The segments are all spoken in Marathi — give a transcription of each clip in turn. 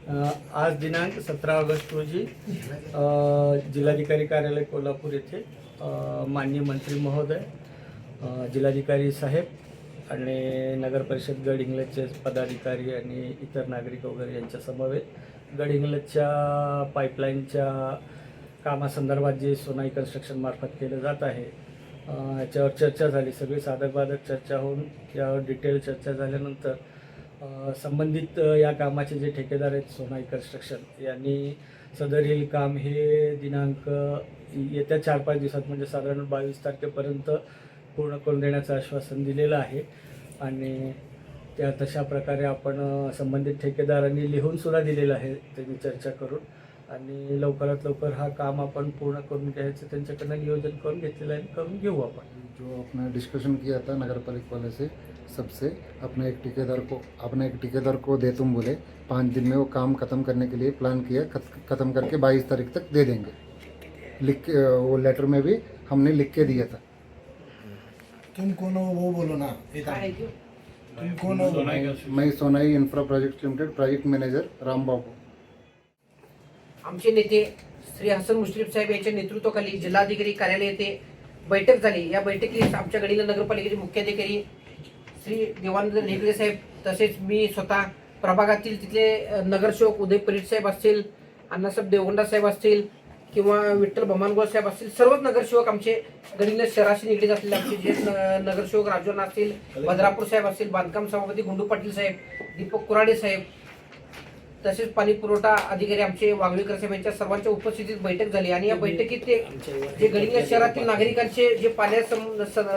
आज दिनांक 17 ऑगस्ट रोजी जिल्हाधिकारी कार्यालय कोल्हापूर येथे माननीय मंत्री महोदय, जिल्हाधिकारी साहेब आणि नगर परिषद गडहिंग्लजचे पदाधिकारी आणि इतर नागरिक वगैरे यांच्या समवेत गडहिंग्लजच्या पाईपलाईनच्या कामासंदर्भात जे सोनाई कन्स्ट्रक्शन मार्फत केलं जात आहे याच्यावर चर्चा झाली. सगळी साधक चर्चा होऊन यावर डिटेल चर्चा झाल्यानंतर संबंधित या कामाचे जे ठेकेदार आहेत सोनाई कन्स्ट्रक्शन यांनी सदरील काम हे दिनांक येत्या 4-5 दिवसात म्हणजे साधारण 22 तारखेपर्यंत पूर्ण करून देण्याचं आश्वासन दिलेलं आहे. आणि त्या तशा प्रकारे आपण संबंधित ठेकेदारांनी लिहूनसुद्धा दिलेलं आहे त्यांनी चर्चा करून, आणि लवकरात लवकर हा काम आपण पूर्ण करून घ्यायचं त्यांच्याकडनं नियोजन करून घेतलेलं आहे, करून घेऊ आपण. जो आपने डिस्कशन किया था नगर पालिका वाले से सबसे आपने एक ठेकेदार को दे तुम बोले 5 दिन में वो काम खत्म करने के लिए प्लान किया, खत्म करके 22 तारीख तक दे देंगे लिख के. वो लेटर में भी हमने लिख के दिया था. तुम कौन हो वो बोलो ना. तुम कौन हो? मैं Sonai infra project limited project manager Rambabu. आमचे नेते श्री हसन मुश्रीफ साहेब यांच्या नेतृत्वाखाली जिल्हाधिकारी कार्यालय येथे बैठक झाली. या बैठकीत आमच्या गडिंग्लज नगरपालिकेचे मुख्याधिकारी श्री देवानंद ढेकळे साहेब, तसेच मी स्वतः प्रभागातील तिथले नगरसेवक उदय परीट साहेब असतील, अण्णासाहेब देवगोंडा साहेब असतील किंवा विठ्ठल भमानगोळ साहेब असतील, सर्वच नगरसेवक आमचे गडिंग्लज शहराशी निगडीत असलेले आमचे जे नगरसेवक राजूअण्णा असतील, भद्रापूर साहेब असतील, बांधकाम सभापती गुंडू पाटील साहेब, दीपक कुराडे साहेब, तसेच पाणी पुरवठा अधिकारी आमचे वाघवेकर साहेब यांच्या सर्वांच्या उपस्थितीत बैठक झाली. आणि या बैठकीत ते जे गडिंग्लज शहरातील नागरिकांचे जे पाण्या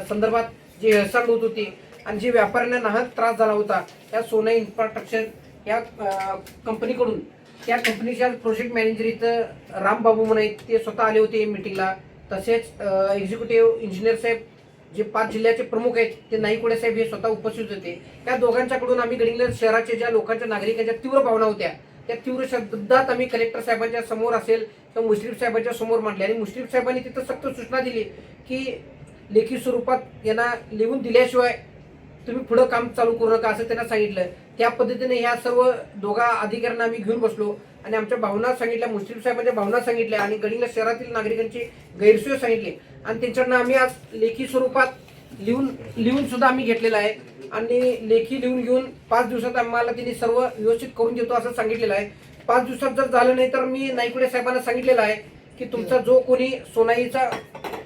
संदर्भात जे हेळसांड होत होती आणि जे व्यापाऱ्यांना नाहक त्रास झाला होता, त्या सोनाई इन्फ्रास्ट्रक्चर या कंपनीकडून, त्या कंपनीच्या प्रोजेक्ट मॅनेजर इथं रामबाबू म्हणून ते स्वतः आले होते मीटिंगला. तसेच एक्झिक्युटिव्ह इंजिनियर साहेब जे 5 जिल्ह्याचे प्रमुख आहेत ते नाईकोडे साहेब हे स्वतः उपस्थित होते. त्या दोघांच्याकडून आम्ही गडिंग्लज शहराच्या ज्या लोकांच्या नागरिकांच्या तीव्र भावना होत्या त्या तीव्र शब्दात आम्ही कलेक्टर साहेबांच्या समोर असेल तर मुश्रीफ साहेबांच्या समोर मांडले. आणि मुश्रीफ साहेबांनी तिथं सक्त सूचना दिली की लेखी स्वरूपात यांना लिहून दिल्याशिवाय तुम्ही पुढं काम चालू करू नका असं त्यांना सांगितलं. त्या पद्धतीने ह्या सर्व दोघा अधिकाऱ्यांना आम्ही घेऊन बसलो आणि आमच्या भावना सांगितल्या, मुश्रीफ साहेबांच्या भावना सांगितल्या आणि गडिंग्लज शहरातील नागरिकांची गैरसोय सांगितली. आणि त्यांच्याकडनं आम्ही आज लेखी स्वरूपात लिहून सुद्धा आम्ही घेतलेलं आहे. आणि लेखी लिहून घेऊन 5 दिवसात आम्हाला त्यांनी सर्व व्यवस्थित करून देतो असं सांगितलेलं आहे. 5 दिवसात जर झालं नाही तर मी नाईकोडे साहेबांना सांगितलेलं आहे की तुमचा जो कोणी सोनाईचा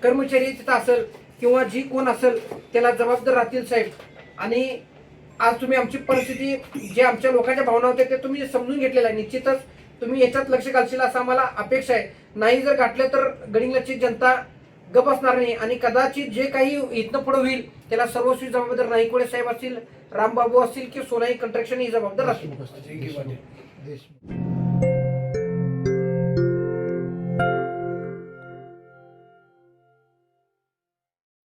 कर्मचारी तिथं असेल किंवा जी कोण असेल त्याला जबाबदार राहतील साहेब. आणि आज तुम्ही आमची परिस्थिती जे आमच्या लोकांच्या भावना होत्या ते तुम्ही समजून घेतलेलं आहे. निश्चितच तुम्ही याच्यात लक्ष घालशील असं आम्हाला अपेक्षा आहे. नाही जर घातलं तर गडिंग्लजची जनता गप असणार नाही आणि कदाचित जे काही इथनं पुढे होईल त्याला सर्वस्वी जबाबदार नाईकोडे साहेब असतील, रामबाबू असतील की सोनाई कंस्ट्रक्शन ही जबाबदार असतील.